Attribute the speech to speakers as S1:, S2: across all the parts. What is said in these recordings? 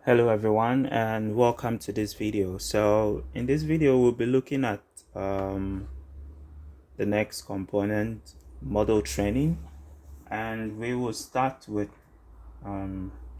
S1: Hello everyone and welcome to this video. So in this video we'll be looking at the next component, model training, and we will start with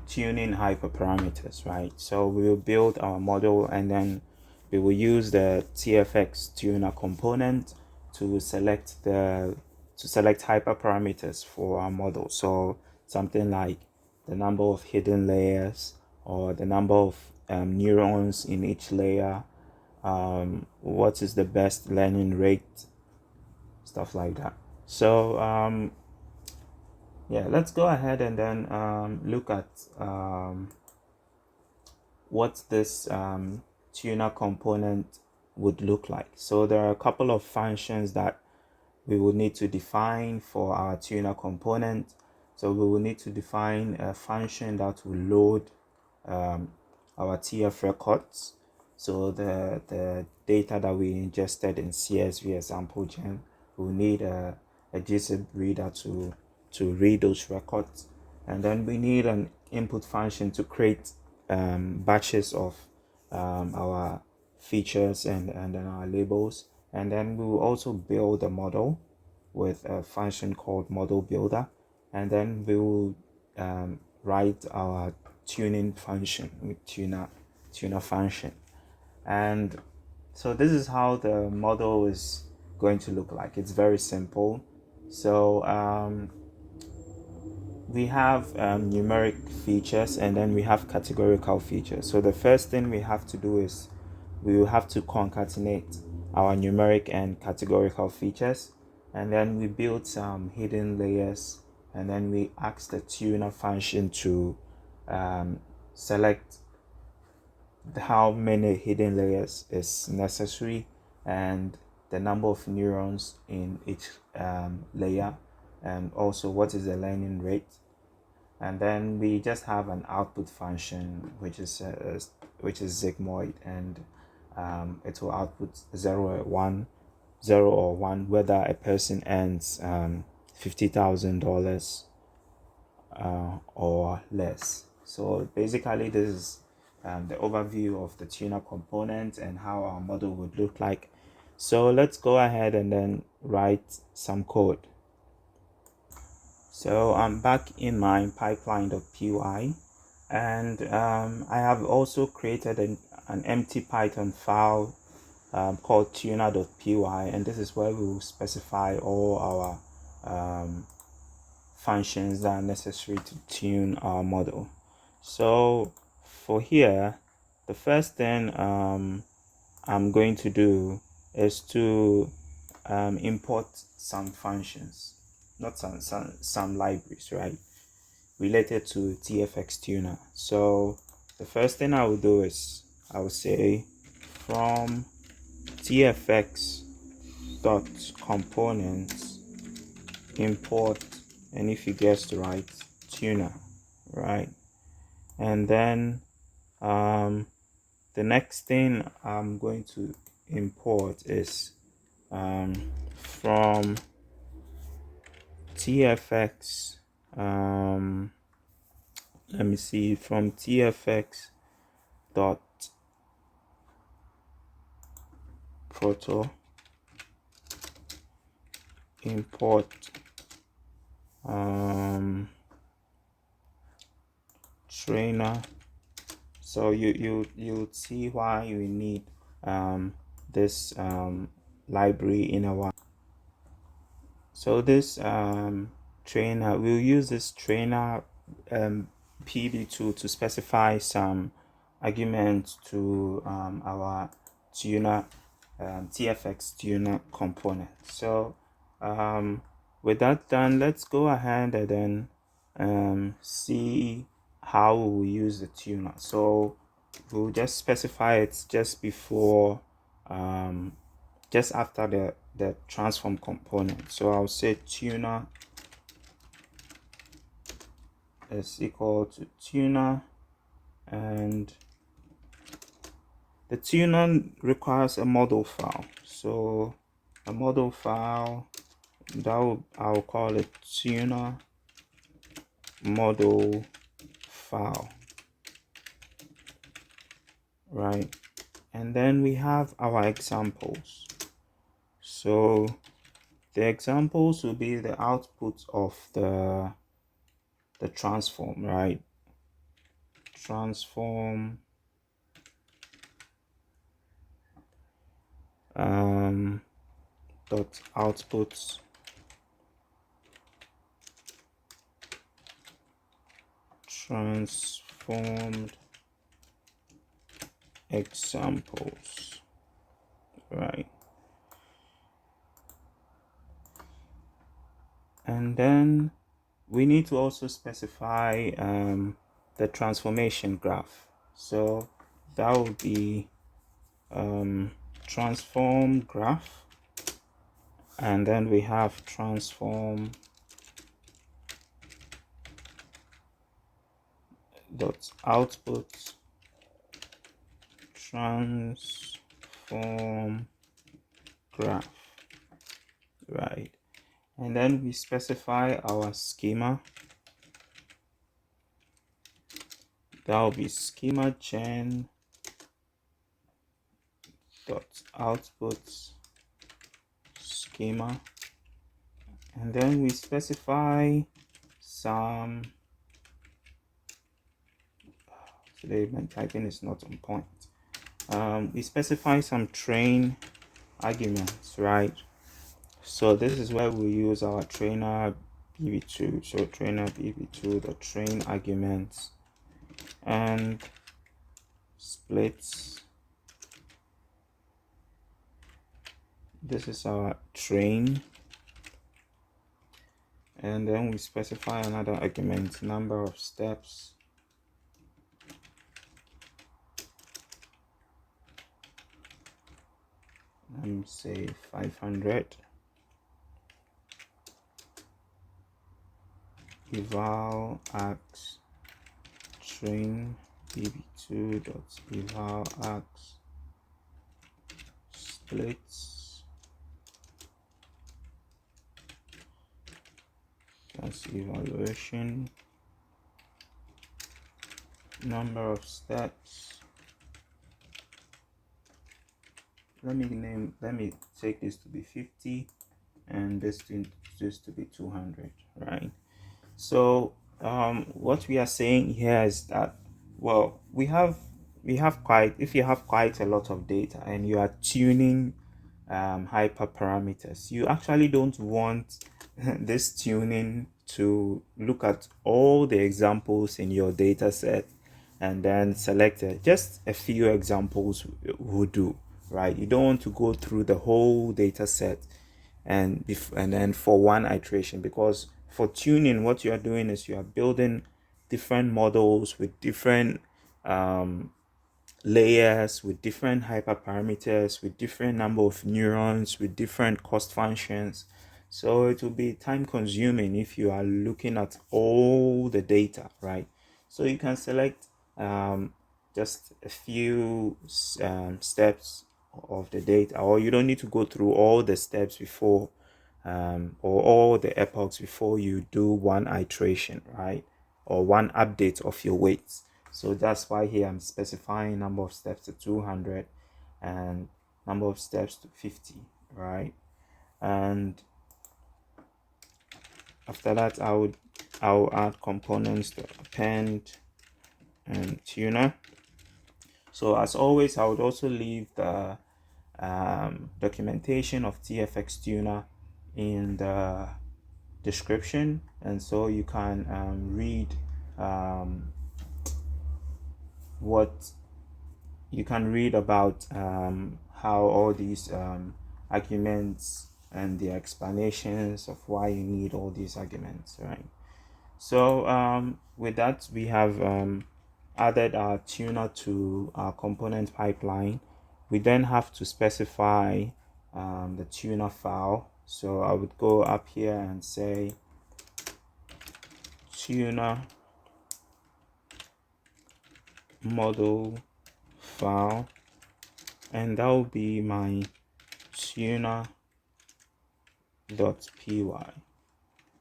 S1: tuning hyperparameters, right? So we will build our model and then we will use the TFX Tuner component to select hyperparameters for our model. So something like the number of hidden layers or the number of neurons in each layer, what is the best learning rate, stuff like that. So yeah, let's go ahead and then look at what this tuner component would look like. So there are a couple of functions that we will need to define for our tuner component. So we will need to define a function that will load our TF records. So the data that we ingested in CSV example gen, we'll need a gzip reader to read those records. And then we need an input function to create batches of our features and then our labels. And then we will also build a model with a function called model builder. And then we will write our tuning function with tuner function. And so this is how the model is going to look like. It's very simple. So we have numeric features and then we have categorical features. So the first thing we have to do is we will have to concatenate our numeric and categorical features, and then we build some hidden layers, and then we ask the tuner function to select how many hidden layers is necessary and the number of neurons in each layer, and also what is the learning rate. And then we just have an output function which is sigmoid, and it will output 0 or 1 whether a person earns $50,000 or less. So basically this is the overview of the tuner component and how our model would look like. So let's go ahead and then write some code. So I'm back in my pipeline.py, and I have also created an empty Python file called tuner.py, and this is where we will specify all our functions that are necessary to tune our model. So for here, the first thing I'm going to do is to import some functions, not some libraries, right, related to TFX Tuner. So the first thing I will do is I will say from TFX dot components import, and if you guessed right, tuner, right? And then the next thing I'm going to import is from TFX let me see, from TFX dot proto import trainer. So you see why we need this library in our. So this trainer, we'll use this trainer pb2 to specify some arguments to our tuner TFX tuner component. So with that done, let's go ahead and then see how we will use the tuner. So we'll just specify it just before just after the transform component. So I'll say tuner is equal to tuner, and the tuner requires a model file. So a model file, I'll call it tuner model file. right? And then we have our examples. So the examples will be the output of the transform, right? Transform dot outputs transformed examples, right? And then we need to also specify the transformation graph. So that would be transform graph, and then we have transform dot output transform graph, right? And then we specify our schema. That will be schema gen dot output schema, and then we specify some, today my typing is not on point. We specify some train arguments, right? So this is where we use our trainer bb2. So trainer bb2, the train arguments, and splits. This is our train, and then we specify another argument, number of steps. Let me say 500. Eval ax train bb2 dot eval ax splits, that's evaluation, number of steps. Let me take this to be 50 and this to be 200, right? So what we are saying here is that, well, we have quite, if you have quite a lot of data and you are tuning hyperparameters, you actually don't want this tuning to look at all the examples in your data set and then select just a few examples will do, right? You don't want to go through the whole data set and then for one iteration, because for tuning what you are doing is you are building different models with different layers, with different hyperparameters, with different number of neurons, with different cost functions. So it will be time consuming if you are looking at all the data, right? So you can select just a few steps of the data, or you don't need to go through all the steps before or all the epochs before you do one iteration, right? Or one update of your weights. So that's why here I'm specifying number of steps to 200 and number of steps to 50, right? And after that I'll add components to append and tuner. So as always, I would also leave the documentation of TFX Tuner in the description, and so you can read what you can read about how all these arguments and the explanations of why you need all these arguments, right? So with that, we have added our tuner to our component pipeline. We then have to specify the tuner file. So I would go up here and say tuner model file, and that will be my tuner.py,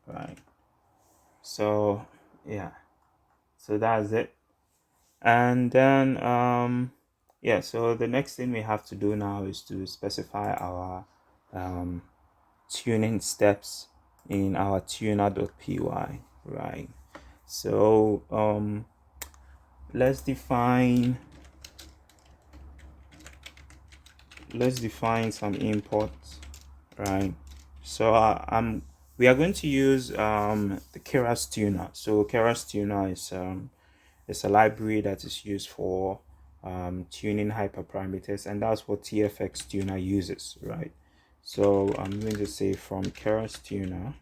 S1: right? So yeah, so that's it. And then yeah, so the next thing we have to do now is to specify our tuning steps in our tuner.py, right? So let's define some imports, right? So we are going to use the Keras Tuner. So Keras Tuner is a library that is used for tuning hyperparameters, and that's what TFX Tuner uses, right? So I'm going to say from Keras Tuner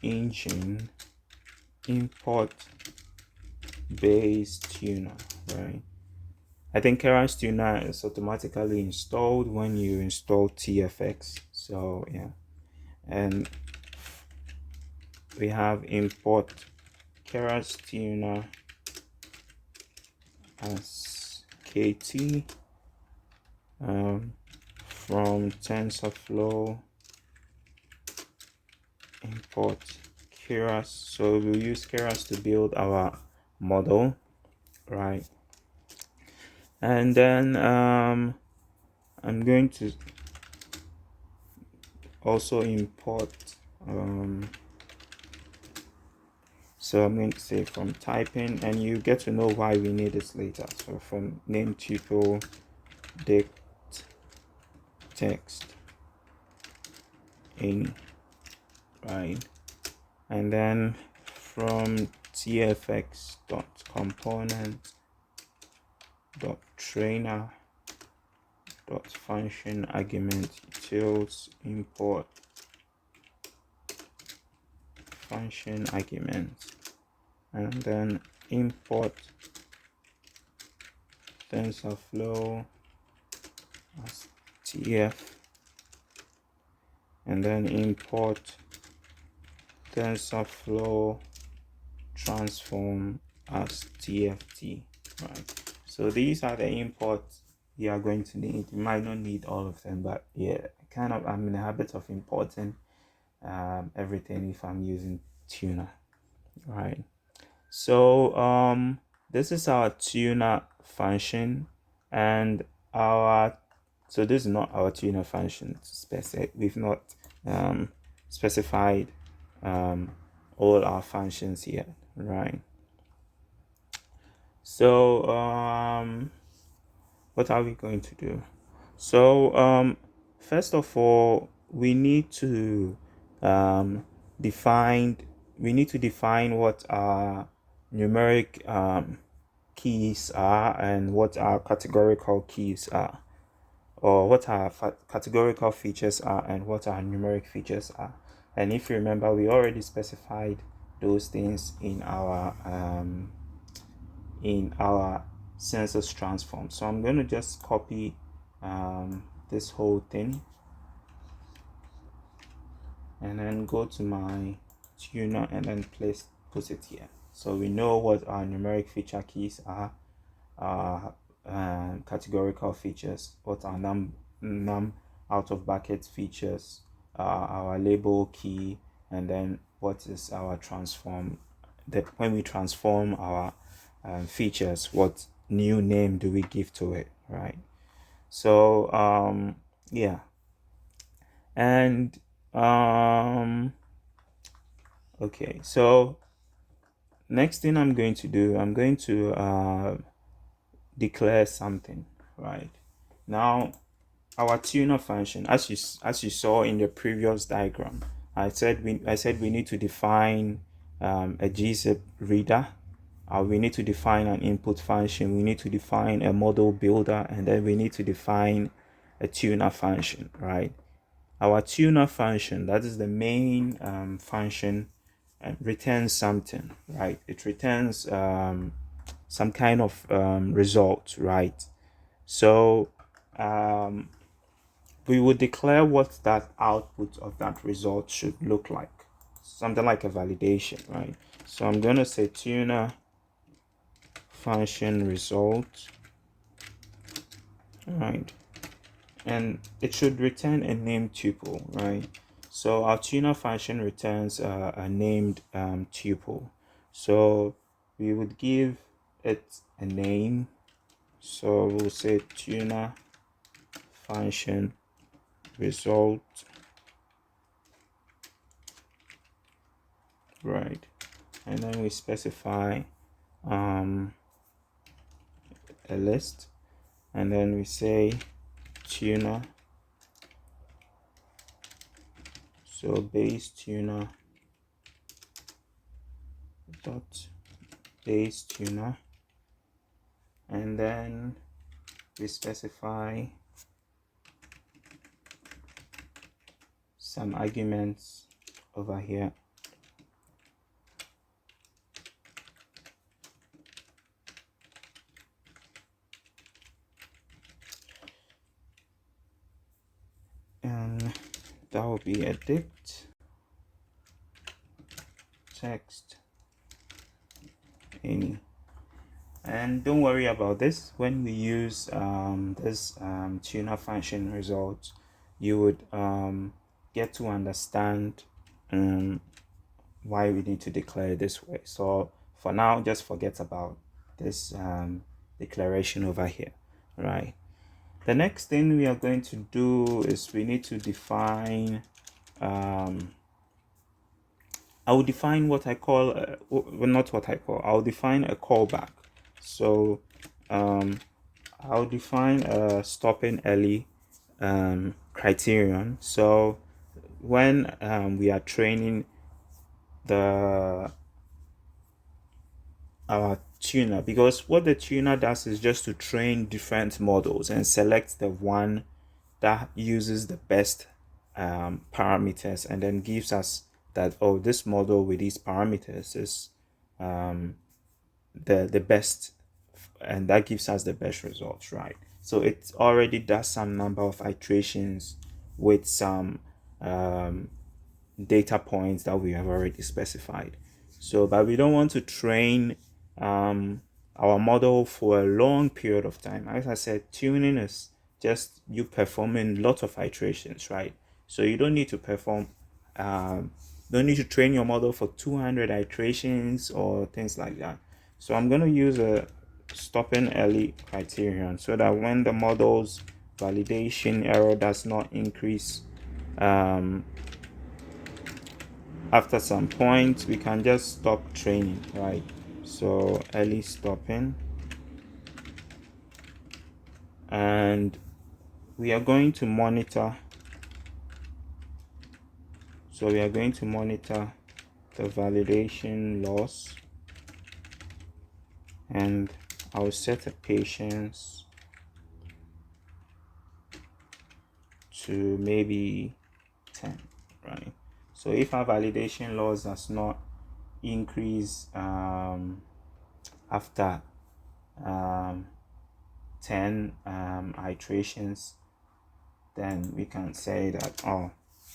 S1: .engine import base tuner, right? I think Keras Tuner is automatically installed when you install TFX. So yeah, and we have import Keras Tuner as KT from TensorFlow import Keras. So we'll use Keras to build our model, right? And then I'm going to also import so I'm going to say from typing, and you get to know why we need this later. So from name tuple dict text in, right? And then from tfx dot component dot trainer dot function argument utils import function argument, and then import TensorFlow as TF, and then import TensorFlow transform as TFT, right? So these are the imports you are going to need. You might not need all of them, but yeah, kind of I'm in the habit of importing everything if I'm using tuner, right? So this is our tuner function, and so this is not our tuner function specific. We've not specified all our functions yet, right? So what are we going to do? So first of all, we need to define what our numeric keys are and what our categorical keys are, or what our categorical features are and what our numeric features are. And if you remember, we already specified those things in our census transform. So I'm going to just copy this whole thing and then go to my tuner and then put it here. So we know what our numeric feature keys are, our categorical features, what our num out of bracket features, our label key, and then what is our transform. That when we transform our features, what new name do we give to it, right? So yeah, and okay, so next thing I'm going to do, I'm going to declare something, right? Now our tuner function, as you saw in the previous diagram, I said we need to define a gzip reader, we need to define an input function, we need to define a model builder, and then we need to define a tuner function, right? Our tuner function, that is the main function, returns something, right? It returns some kind of result, right? So we would declare what that output of that result should look like, something like a validation, right? So I'm going to say tuner function result, right? And it should return a named tuple, right? So our tuner function returns a named tuple. So we would give it a name. So we'll say tuner function result, right? And then we specify a list, and then we say tuner, so base tuner dot base tuner, and then we specify some arguments over here. And that will be edit text any. And don't worry about this. When we use this tuner function result, you would get to understand why we need to declare it this way. So for now, just forget about this declaration over here, right? The next thing we are going to do is we need to define I will define what I call well, not what I call, I'll define a callback. So I'll define a stopping early criterion. So when we are training our tuner, because what the tuner does is just to train different models and select the one that uses the best parameters, and then gives us that, oh, this model with these parameters is the best, and that gives us the best results, right? So it already does some number of iterations with some data points that we have already specified. So but we don't want to train our model for a long period of time. As I said, tuning is just you performing lots of iterations, right? So you don't need to perform don't need to train your model for 200 iterations or things like that. So I'm going to use a stopping early criterion so that when the model's validation error does not increase after some point, we can just stop training, right? So early stopping, and we are going to monitor. So we are going to monitor the validation loss, and I'll set a patience to maybe 10, right? So if our validation loss does not increase after 10 iterations, then we can say that, oh,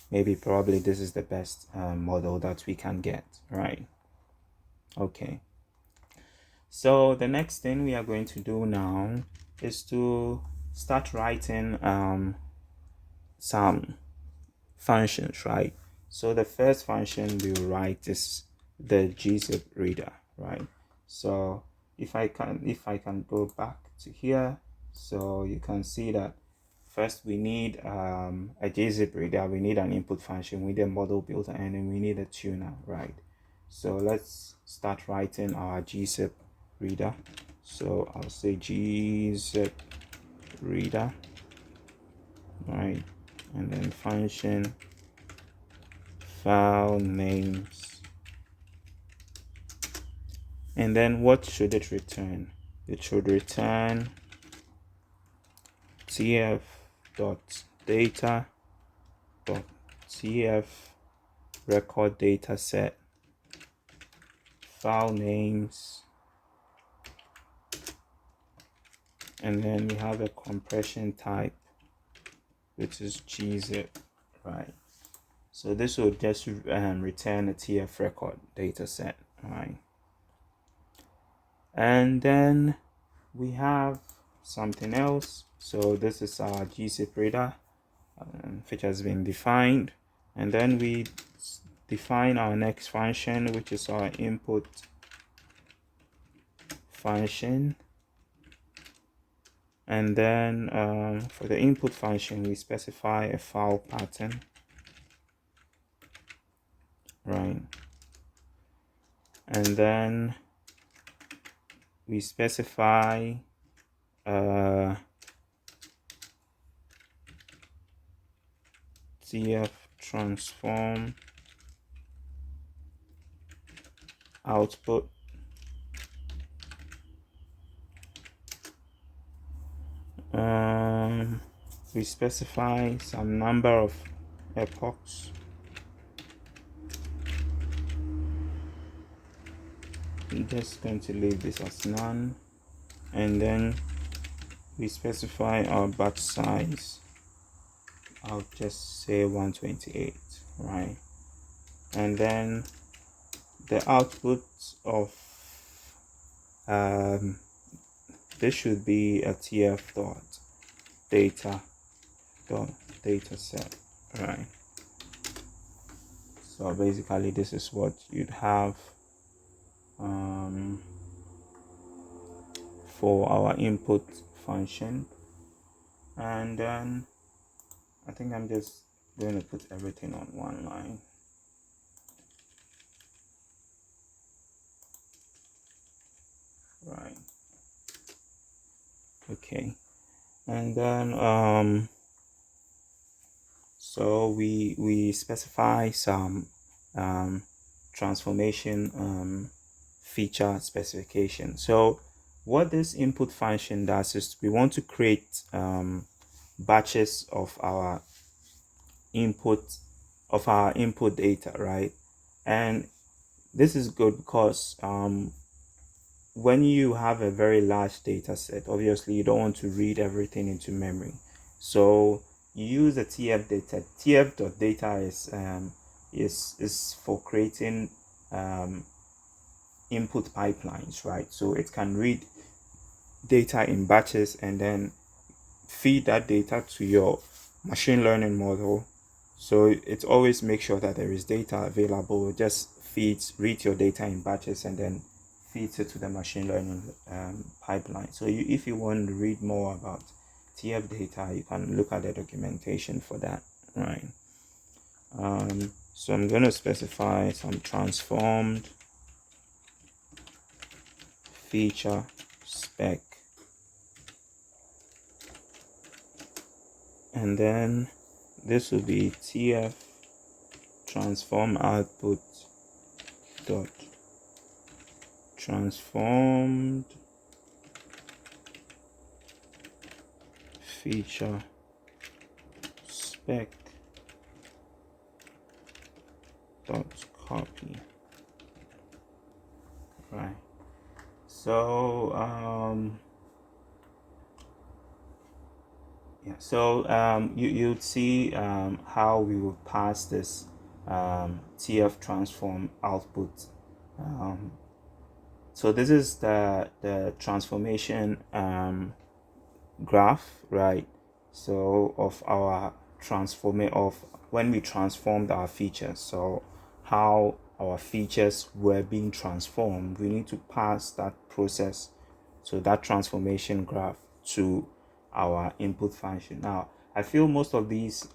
S1: maybe probably this is the best model that we can get, right? Okay, so the next thing we are going to do now is to start writing some functions, right? So the first function we'll write is the gzip reader, right? So if I can go back to here, so you can see that first we need a gzip reader, we need an input function, we need a model builder, and then we need a tuner, right? So let's start writing our gzip reader. So I'll say gzip reader, right? And then function file names, and then what should it return? It should return tf.data.tf record data set file names, and then we have a compression type which is gzip, right? So this will just return a TF record data set, right? And then we have something else. So this is our gzip reader, which has been defined, and then we define our next function, which is our input function, and then for the input function we specify a file pattern, right? And then we specify TF transform output, we specify some number of epochs, I'm just going to leave this as none, and then we specify our batch size, I'll just say 128, right? And then the output of this should be a tf data set, right? So basically this is what you'd have for our input function. And then I think I'm just going to put everything on one line. Right. Okay. And then so we specify some transformation feature specification. So what this input function does is we want to create batches of our input data, right? And this is good because when you have a very large data set, obviously you don't want to read everything into memory, so you use the tf.data is for creating input pipelines, right? So it can read data in batches and then feed that data to your machine learning model. So it always makes sure that there is data available. It just reads your data in batches and then feeds it to the machine learning pipeline. So if you want to read more about TF data, you can look at the documentation for that, right? So I'm going to specify some transformed feature spec, and then this will be TF transform output dot transformed feature spec dot copy, right? So you'd see how we will pass this TF transform output. So this is the transformation graph, right? So of our when we transformed our features, so how our features were being transformed, we need to pass that process, so that transformation graph, to our input function. Now I feel most of these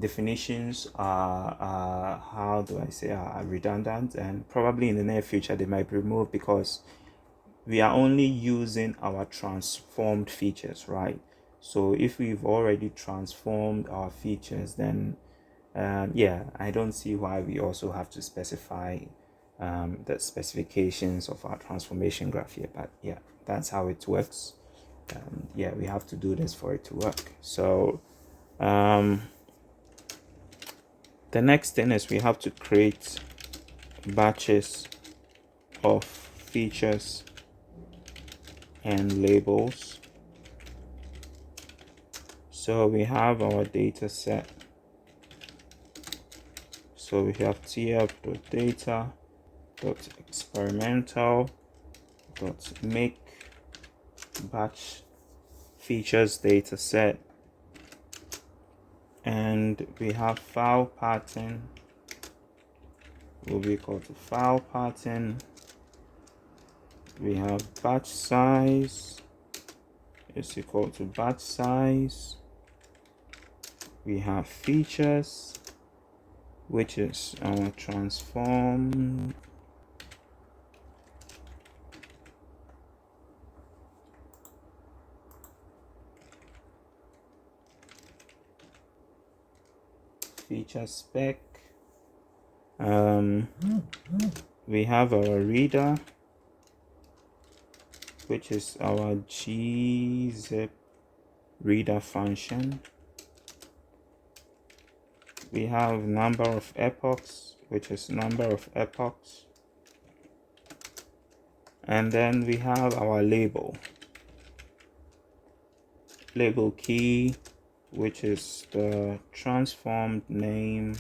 S1: definitions are how do I say, are redundant, and probably in the near future they might be removed because we are only using our transformed features, right? So if we've already transformed our features, then yeah, I don't see why we also have to specify the specifications of our transformation graph here. But yeah, that's how it works. Yeah, we have to do this for it to work. So the next thing is we have to create batches of features and labels. So we have our data set. So we have tf.data.experimental.make batch features data set, and we have file pattern will be equal to file pattern we have batch size is equal to batch size. We have features, which is our transform. Feature spec. We have our reader, which is our gzip reader function. We have number of epochs, which is number of epochs. And then we have our label key, which is the transformed name.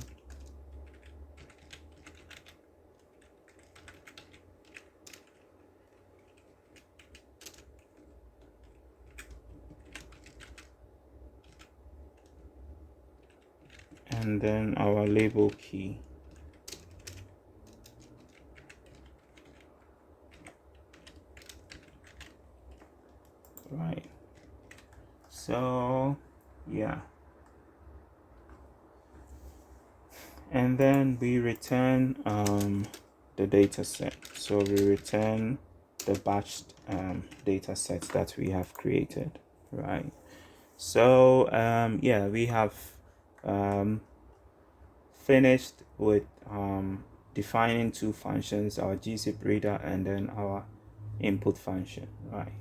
S1: And then our label key. Right. So yeah. And then we return the data set. So we return the batched data sets that we have created, right? So yeah, we have finished with defining two functions, our gzip reader and then our input function, right?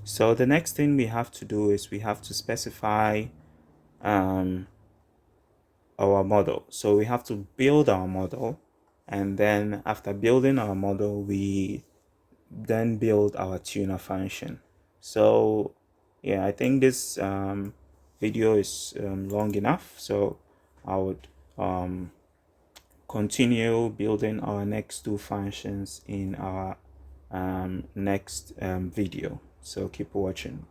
S1: So the next thing we have to do is we have to specify our model. So we have to build our model, and then after building our model, we then build our tuner function. So yeah, I think this video is long enough, so I would continue building our next two functions in our next video. So keep watching.